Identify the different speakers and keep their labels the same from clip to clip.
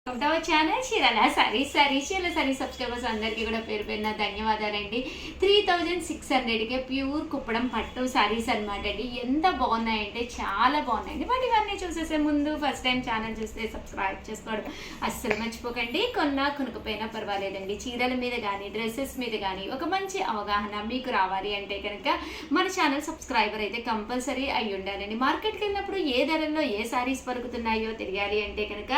Speaker 1: Channel Chirala sorry subscribers అందరికీ కూడా పేరు పేరున ధన్యవాదాలండి. 3600కే ప్యూర్ కుప్పడం పట్టు సారీస్ అనమాట అండి. ఎంత బాగున్నాయంటే చాలా బాగున్నాయండి. బట్ ఇవన్నీ చూసేసే ముందు ఫస్ట్ టైం ఛానల్ చూస్తే సబ్స్క్రైబ్ చేసుకోవడం అస్సలు మర్చిపోకండి. కొనకపోయినా పర్వాలేదండి. చీరల మీద కానీ డ్రెస్సెస్ మీద కానీ ఒక మంచి అవగాహన మీకు రావాలి అంటే కనుక మన ఛానల్ సబ్స్క్రైబర్ అయితే కంపల్సరీ అయి ఉండాలండి. మార్కెట్కి వెళ్ళినప్పుడు ఏ ధరల్లో ఏ సారీస్ పలుకుతున్నాయో తెలియాలి అంటే కనుక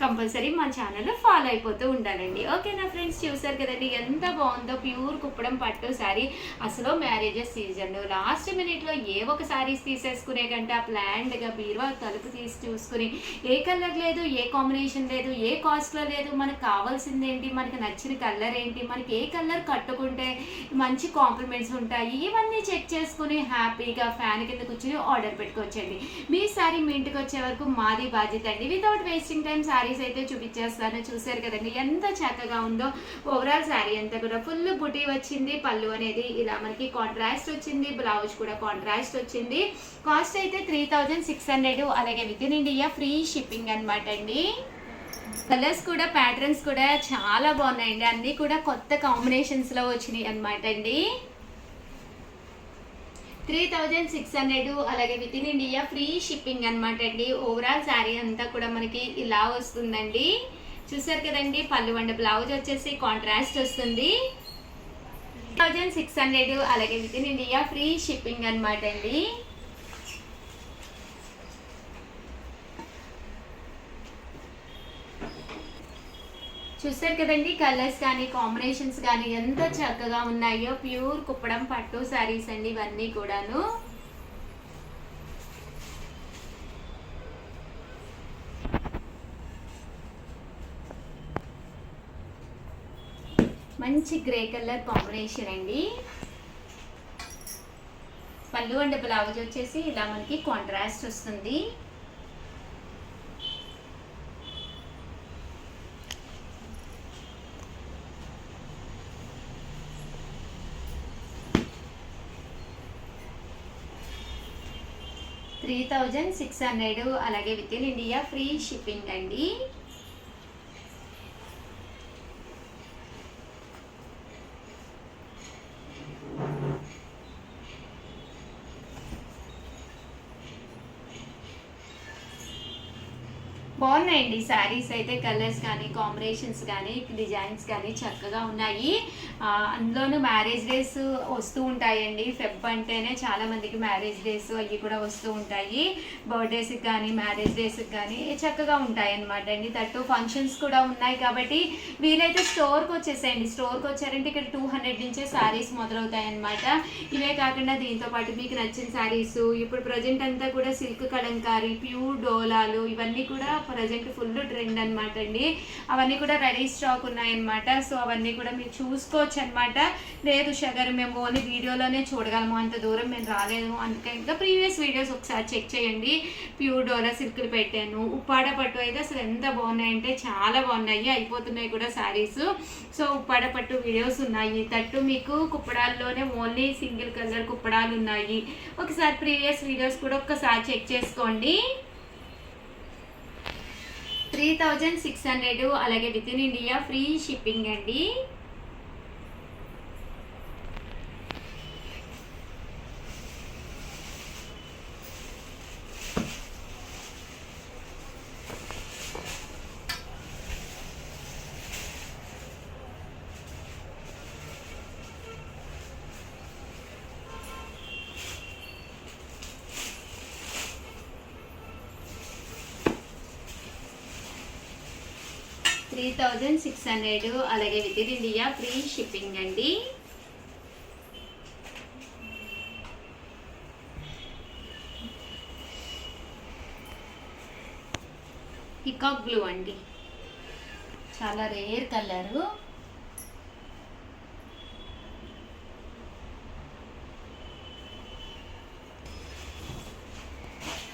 Speaker 1: కంపల్సరీ మన ఛానల్లో ఫాలో అయిపోతూ ఉండాలండి. ఓకేనా ఫ్రెండ్స్, చూసారు కదండి ఎంత బాగుందో ప్యూర్ కుప్పడం పట్టు సారీ. అసలు మ్యారేజెస్ సీజన్ లాస్ట్ మినిట్లో ఏ ఒక సారీస్ తీసేసుకునే కంటే ప్లాన్డ్గా బీరువా తలుపు తీసి చూసుకుని ఏ కలర్ లేదు, ఏ కాంబినేషన్ లేదు, ఏ కాస్ట్లో లేదు, మనకు కావాల్సింది ఏంటి, మనకి నచ్చిన కలర్ ఏంటి, మనకి ఏ కలర్ కట్టుకుంటే మంచి కాంప్లిమెంట్స్ ఉంటాయి, ఇవన్నీ చెక్ చేసుకుని హ్యాపీగా ఫ్యాన్ కింద కూర్చొని ఆర్డర్ పెట్టుకోవచ్చండి. మీ సారీ మీ ఇంటికి వచ్చే వరకు మాది బాధ్యత అండి. వితౌట్ వేస్టింగ్ టైం సారీస్ అయితే చూపించేస్తాను. చూసారు కదండి ఎంత చక్కగా ఉందో. ఓవరాల్ శారీ అంతా కూడా ఫుల్ బుటీ వచ్చింది. పళ్ళు అనేది ఇలా మనకి కాంట్రాస్ట్ వచ్చింది, బ్లౌజ్ కూడా కాంట్రాస్ట్ వచ్చింది. కాస్ట్ అయితే 3600, అలాగే with in India free shipping అనమాట అండి. కలర్స్ కూడా ప్యాటర్న్స్ కూడా చాలా బాగున్నాయండి. అన్నీ కూడా కొత్త కాంబినేషన్స్లో వచ్చినాయి అనమాట అండి. 3600, అలాగే with in India free shipping అనమాట అండి. ఓవరాల్ శారీ అంతా కూడా మనకి ఇలా వస్తుందండి. చూసారు కదండి, పళ్ళు అండ్ బ్లౌజ్ వచ్చేసి కాంట్రాస్ట్ వస్తుంది. 3600, అలాగే with in India free shipping అనమాట అండి. చూసారు కదండి, కలర్స్ కానీ కాంబినేషన్స్ కానీ ఎంత చక్కగా ఉన్నాయో. ప్యూర్ కుప్పడం పట్టు శారీస్ అండి ఇవన్నీ కూడాను. మంచి గ్రే కలర్ కాంబినేషన్ అండి. పళ్ళు అండ్ బ్లౌజ్ వచ్చేసి ఇలా మనకి కాంట్రాస్ట్ వస్తుంది. $3600, అలాగే with in India free shipping అండి. బాగున్నాయండి శారీస్ అయితే. కలర్స్ కానీ కాంబినేషన్స్ కానీ డిజైన్స్ కానీ చక్కగా ఉన్నాయి. అందులోనూ మ్యారేజ్ డేస్ వస్తూ ఉంటాయండి. ఫెబ్ అంటేనే చాలా మందికి మ్యారేజ్ డేస్ అవి కూడా వస్తూ ఉంటాయి. బర్త్డేస్కి కానీ మ్యారేజ్ డేస్కి కానీ చక్కగా ఉంటాయి అన్నమాట అండి. తట్టు ఫంక్షన్స్ కూడా ఉన్నాయి కాబట్టి వీలైతే స్టోర్కి వచ్చేసేయండి. స్టోర్కి వచ్చారంటే ఇక్కడ 200 నుంచే శారీస్ మొదలవుతాయి అన్నమాట. ఇవే కాకుండా దీంతో పాటు మీకు నచ్చిన శారీస్ ఇప్పుడు ప్రజెంట్ అంతా కూడా సిల్క్ కలంకారీ, ప్యూర్ డోలాలు ఇవన్నీ కూడా ప్రజెంట్ ఫుల్ ట్రెండ్ అనమాట అండి. అవన్నీ కూడా రెడీ స్టాక్ ఉన్నాయన్నమాట. సో అవన్నీ కూడా మీరు చూసుకోవచ్చు అనమాట. లేదు షగర్ మేము ఓన్లీ వీడియోలోనే చూడగలము, అంత దూరం మేము రాలేదు అందుకే ఇంకా ప్రీవియస్ వీడియోస్ ఒకసారి చెక్ చేయండి. ప్యూర్ డోలా సిల్క్లు పెట్టాను. ఉప్పాడ పట్టు అయితే అసలు ఎంత బాగున్నాయంటే చాలా బాగున్నాయి, అయిపోతున్నాయి కూడా శారీస్. సో ఉప్పాడ పట్టు వీడియోస్ ఉన్నాయి. తట్టు మీకు కుప్పడాల్లోనే ఓన్లీ సింగిల్ కలర్ కుప్పడాలు ఉన్నాయి. ఒకసారి ప్రీవియస్ వీడియోస్ కూడా ఒక్కసారి చెక్ చేసుకోండి. 3600, అలాగే with in India free shipping అండి. $3600, అలాగే with in India free shipping అండి. పికాక్ బ్లూ అండి, చాలా రేర్ కలరు.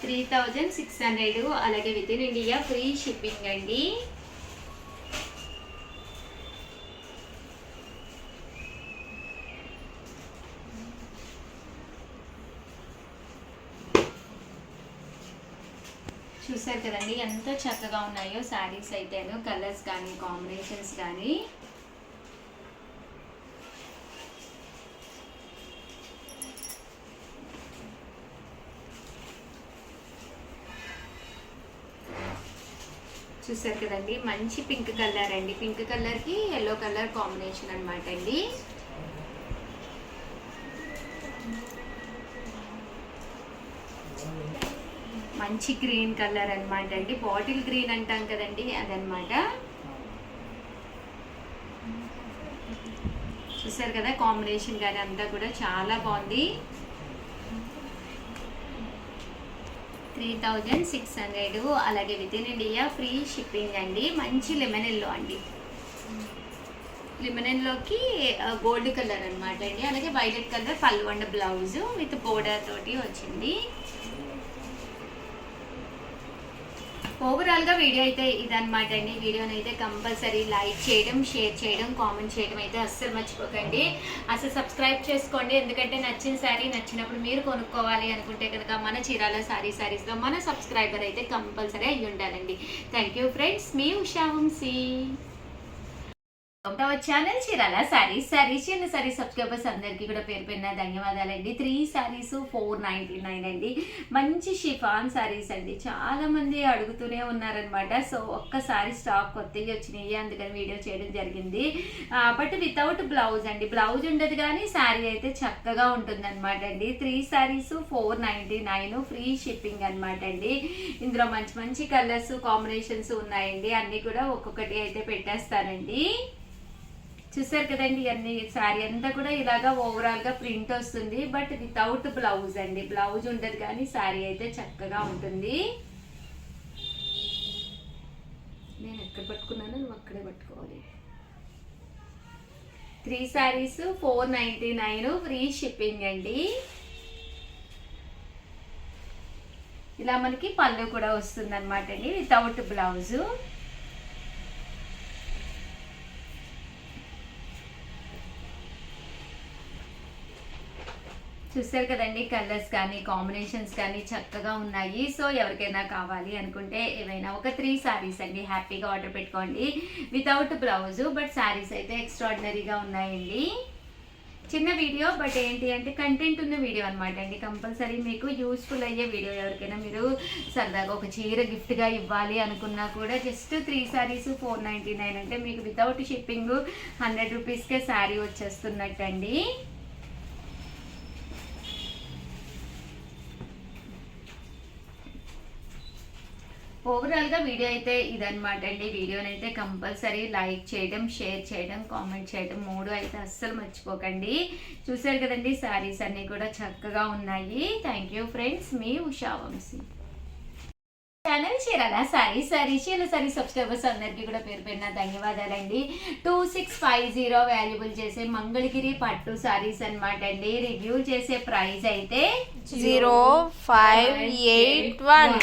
Speaker 1: $3600, అలాగే with in India free shipping అండి. చూసారు కదండి ఎంత చక్కగా ఉన్నాయో శారీస్ అయితేను, కలర్స్ కానీ కాంబినేషన్స్ కానీ. చూసారు కదండి మంచి పింక్ కలర్ అండి, పింక్ కలర్కి ఎల్లో కలర్ కాంబినేషన్ అనమాట అండి. మంచి గ్రీన్ కలర్ అనమాట అండి, బాటిల్ గ్రీన్ అంటాం కదండి అదనమాట. చూసారు కదా కాంబినేషన్ కానీ అంతా కూడా చాలా బాగుంది. 3600, అలాగే with in India free shipping అండి. మంచి లెమన్ ఎల్లో అండి, లెమన్ ఎల్లోకి గోల్డ్ కలర్ అనమాట అండి. అలాగే వైలెట్ కలర్ పళ్ళు అండ్ బ్లౌజ్ విత్ బోర్డర్ తోటి వచ్చింది. ఓవరాల్గా వీడియో అయితే ఇదనమాట అండి. వీడియోని అయితే కంపల్సరీ లైక్ చేయడం, షేర్ చేయడం, కామెంట్ చేయడం అయితే అస్సలు మర్చిపోకండి. అసలు సబ్స్క్రైబ్ చేసుకోండి, ఎందుకంటే నచ్చిన శారీ నచ్చినప్పుడు మీరు కొనుక్కోవాలి అనుకుంటే కనుక మన చీరాల సారీస్లో మన సబ్స్క్రైబర్ అయితే కంపల్సరీ అయ్యి ఉండాలండి. థ్యాంక్ యూ ఫ్రెండ్స్, మీ ఉషా వంశీ. ఒకటవ ఛానల్ చీరాల శారీస్ చిన్న శారీ సబ్స్క్రైబర్స్ అందరికీ కూడా పేరు పేరున ధన్యవాదాలండి. 3 శారీస్ 499 అండి. మంచి షిఫాన్ శారీస్ అండి, చాలా మంది అడుగుతూనే ఉన్నారనమాట. సో ఒక్కసారి స్టాక్ కొత్తవి వచ్చినాయి, అందుకని వీడియో చేయడం జరిగింది. బట్ వితౌట్ బ్లౌజ్ అండి, బ్లౌజ్ ఉండదు కానీ శారీ అయితే చక్కగా ఉంటుంది అనమాట అండి. 3 శారీస్ 499 ఫ్రీ షిప్పింగ్ అనమాట అండి. ఇందులో మంచి మంచి కలర్స్ కాంబినేషన్స్ ఉన్నాయండి, అన్నీ కూడా ఒక్కొక్కటి అయితే పెట్టేస్తానండి. చూసారు కదండి అన్ని శారీ అంతా కూడా ఇలాగా ఓవరాల్గా ప్రింట్ వస్తుంది, బట్ వితౌట్ బ్లౌజ్ అండి, బ్లౌజ్ ఉండదు కానీ శారీ అయితే చక్కగా ఉంటుంది. నేను ఎక్కడ పట్టుకున్నానో నువ్వు అక్కడే పట్టుకోవాలి. 3 శారీస్ 499 ఫ్రీ షిప్పింగ్ అండి. ఇలా మనకి పళ్ళు కూడా వస్తుంది అనమాట అండి, వితౌట్ బ్లౌజు. చూసారు కదండి కలర్స్ కానీ కాంబినేషన్స్ కానీ చక్కగా ఉన్నాయి. సో ఎవరికైనా కావాలి అనుకుంటే ఏమైనా ఒక 3 శారీస్ అండి హ్యాపీగా ఆర్డర్ పెట్టుకోండి, వితౌట్ బ్లౌజ్. బట్ శారీస్ అయితే ఎక్స్ట్రాడినరీగా ఉన్నాయండి. చిన్న వీడియో, బట్ ఏంటి అంటే కంటెంట్ ఉన్న వీడియో అనమాట అండి. కంపల్సరీ మీకు యూస్ఫుల్ అయ్యే వీడియో. ఎవరికైనా మీరు సరదాగా ఒక చీర గిఫ్ట్గా ఇవ్వాలి అనుకున్నా కూడా జస్ట్ 3 శారీస్ 499 అంటే మీకు వితౌట్ షిప్పింగ్ 100 రూపీస్కే శారీ వచ్చేస్తున్నట్టండి. ఓవరాల్గా వీడియో అయితే ఇదనమాట అండి. వీడియోని అయితే కంపల్సరీ లైక్ చేయడం, షేర్ చేయడం, కామెంట్ చేయడం 3 అయితే అస్సలు మర్చిపోకండి. చూసారు కదండి శారీస్ అన్నీ కూడా చక్కగా ఉన్నాయి. థ్యాంక్ యూ ఫ్రెండ్స్, మీ ఉషా వంశీ. ఛానల్ చీరాల శారీ సబ్స్క్రైబర్స్ అందరికీ కూడా పేరు పేరున ధన్యవాదాలండి. 2650 వాల్యుబుల్ చేసే మంగళగిరి పట్టు శారీస్ అనమాట అండి. రివ్యూ చేసే ప్రైస్ అయితే
Speaker 2: 0581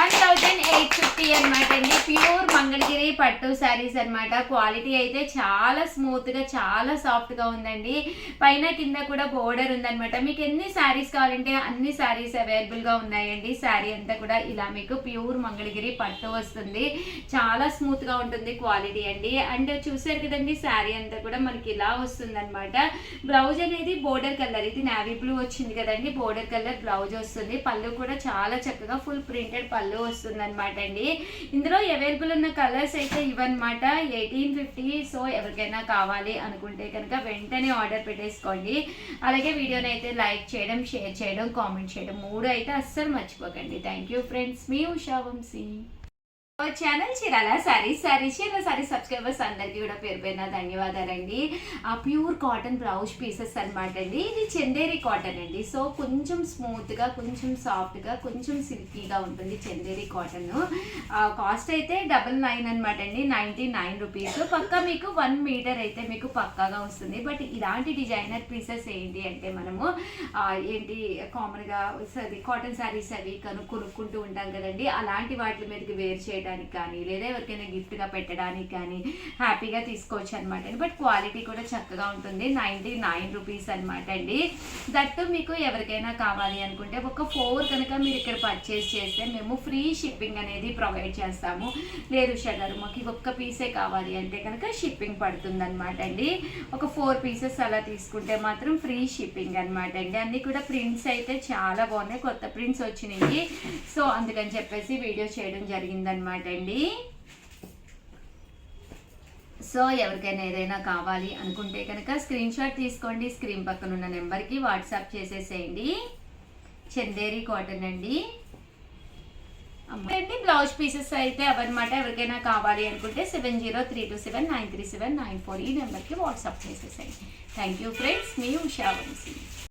Speaker 1: 1850 అనమాట అండి. ప్యూర్ మంగళగిరి పట్టు శారీస్ అనమాట. క్వాలిటీ అయితే చాలా స్మూత్ గా, చాలా సాఫ్ట్ గా ఉందండి. పైన కింద కూడా బోర్డర్ ఉందనమాట. మీకు ఎన్ని శారీస్ కావాలంటే అన్ని శారీస్ అవైలబుల్ గా ఉన్నాయండి. శారీ అంతా కూడా ఇలా మీకు ప్యూర్ మంగళగిరి పట్టు వస్తుంది. చాలా స్మూత్ గా ఉంటుంది క్వాలిటీ అండి. అండ్ చూసారు కదండి శారీ అంతా కూడా మనకి ఇలా వస్తుంది అనమాట. బ్లౌజ్ అనేది బోర్డర్ కలర్, ఇది నావీ బ్లూ వచ్చింది కదండి, బోర్డర్ కలర్ బ్లౌజ్ వస్తుంది. పళ్ళు కూడా చాలా చక్కగా ఫుల్ ప్రింటెడ్ పళ్ళు వస్తుంది అనమాట అండి. ఇందులో అవైలబుల్ ఉన్న కలర్స్ అయితే ఇవన్నమాట. 1850. సో ఎవరికైనా కావాలి అనుకుంటే కనుక వెంటనే ఆర్డర్ పెట్టేసుకోండి. అలాగే వీడియోని అయితే లైక్ చేయడం, షేర్ చేయడం, కామెంట్ చేయడం 3 అయితే అస్సలు మర్చిపోకండి. థ్యాంక్ యూ ఫ్రెండ్స్, మీ ఉషా వంశీ. ఛానల్ చీరాల శారీ సబ్స్క్రైబర్స్ అందరికీ కూడా పేరు పేరున ధన్యవాదాలండి. ఆ ప్యూర్ కాటన్ బ్లౌజ్ పీసెస్ అనమాట అండి. ఇది చందేరి కాటన్ అండి. సో కొంచెం స్మూత్గా, కొంచెం సాఫ్ట్గా, కొంచెం సిల్కీగా ఉంటుంది చందేరి కాటన్. కాస్ట్ అయితే 99 అనమాట అండి, 99 రూపీస్. పక్కా మీకు 1 మీటర్ అయితే మీకు పక్కాగా వస్తుంది. బట్ ఇలాంటి డిజైనర్ పీసెస్ ఏంటి అంటే మనము ఏంటి కామన్గా కాటన్ శారీస్ అవి కొనుక్కుంటూ ఉంటాం కదండి, అలాంటి వాటి మీదకి వేర్ చేయడం చేయడానికి కానీ లేదా ఎవరికైనా గిఫ్ట్గా పెట్టడానికి కానీ హ్యాపీగా తీసుకోవచ్చు అనమాట అండి. బట్ క్వాలిటీ కూడా చక్కగా ఉంటుంది. 99 రూపీస్ అనమాట అండి. దట్టు మీకు ఎవరికైనా కావాలి అనుకుంటే ఒక 4 కనుక మీరు ఇక్కడ పర్చేస్ చేస్తే మేము ఫ్రీ షిప్పింగ్ అనేది ప్రొవైడ్ చేస్తాము. లేదు ఉషా గారు మాకు ఒక్క పీసే కావాలి అంటే కనుక షిప్పింగ్ పడుతుంది అనమాట అండి. ఒక 4 పీసెస్ అలా తీసుకుంటే మాత్రం ఫ్రీ షిప్పింగ్ అనమాట అండి. అన్నీ కూడా ప్రింట్స్ అయితే చాలా బాగున్నాయి, కొత్త ప్రింట్స్ వచ్చినాయి. సో అందుకని చెప్పేసి వీడియో చేయడం జరిగిందనమాట అండి. సో ఎవరికైనా ఏదైనా కావాలి అనుకుంటే కనుక స్క్రీన్ షాట్ తీసుకోండి, స్క్రీన్ పక్కన ఉన్న నెంబర్కి వాట్సాప్ చేసేసేయండి. చందేరి కాటన్ అండి. అండి బ్లౌజ్ పీసెస్ అయితే అవన్నమాట. ఎవరికైనా కావాలి అనుకుంటే 7032793794 ఈ నెంబర్కి వాట్సాప్ చేసేసేయండి. థ్యాంక్ యూ ఫ్రెండ్స్, మీ ఉషా వంశీ.